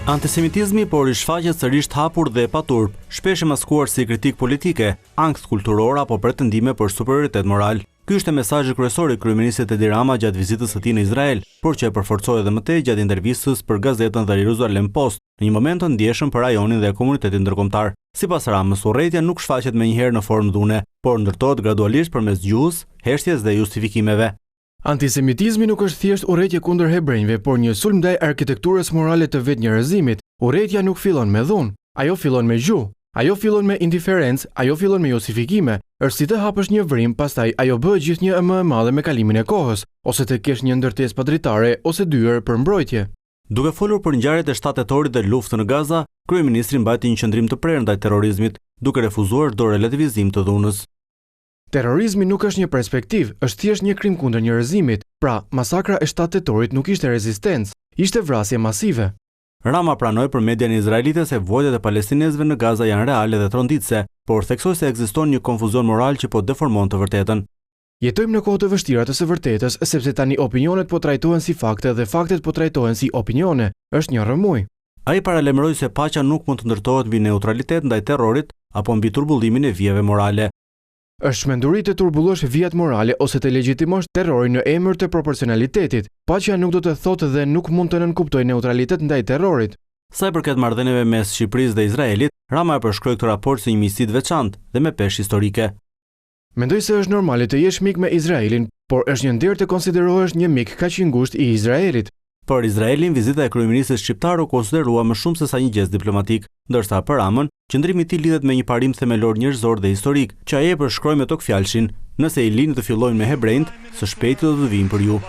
Antisemitizmi po rishfaqet sërish të hapur dhe paturp, shpesh e maskuar si kritik politike, ankth kulturor apo pretendime për superioritet moral. Ky ishte mesazhi kryesor i kryeministit Edi Rama gjatë vizitës së tij në Izrael, por që e përforcoi edhe më tej gjatë intervistës për gazetën The Jerusalem Post, në një moment të ndjeshëm për rajonin dhe komunitetin ndërkombëtar. Sipas Ramës, urrëtia nuk shfaqet menjëherë në formë dhune, por ndërtohet gradualisht përmes gjuhës, heshtjes dhe justifikimeve. Antisemitizmi nuk është thjesht urrëtie kundër hebrejve, por një sulm ndaj arkitekturës morale të vetnjerëzimit. Urrëtia nuk fillon me dhunë, ajo fillon me gjuhë, ajo fillon me indiferencë, ajo fillon me justifikime. Është si të hapësh një vrim, pastaj ajo bëhet gjithnjë më e madhe me kalimin e kohës, ose të kesh një ndërtesë padritare ose dyer për mbrojtje. Duke folur për ngjarjet e 7 tetorit dhe luftën në Gaza, kryeministri mbajti një qendrim të prerë ndaj terrorizmit, duke refuzuar çdo relativizim të dhunës. Terrorizmi nuk është një perspektiv, është thjesht një krim kundër njerëzimit. Pra, masakra e 7 tetorit nuk ishte rezistencë, ishte vrasje masive. Rama pranoi për median izraelite se vojtjet e palestinezëve në Gaza janë reale dhe tronditëse, por theksoi se ekziston një konfuzion moral që po deformon të vërtetën. Jetojmë në kohë të vështira të së vërtetës, sepse tani opinionet po trajtohen si fakte dhe faktet po trajtohen si opinione. Është një rrëmuj. Ai paralajmëroi se paqja nuk mund të ndërtohet mbi neutralitet ndaj terrorit apo mbi turbullimin e vijeve morale. Është shmenduri të turbullosh vijat morale ose të legjitimosh terrorin në emër të proporcionalitetit. Paqja nuk do të thotë dhe nuk mund të nënkuptojë neutralitet ndaj terrorit. Sa i përket marrëdhënieve mes Shqipërisë dhe Izraelit, Rama e përshkroi këtë raport si një misi të veçantë dhe me peshë historike. Mendoj se është normale të jesh mik me Izraelin, por është një nder të konsiderohesh një mik kaq i ngushtë i Izraelit. Për Izraelin, vizita e kryeministit shqiptar u konsiderua më shumë se sa një gest diplomatik, ndërsa për Ramën, qëndrimi i tij lidhet me një parim themelor njerëzor dhe historik, që ai e përshkroi me tokfjalshin: nëse i lini të fillojnë me hebrejt, së shpejti do të vinë për ju.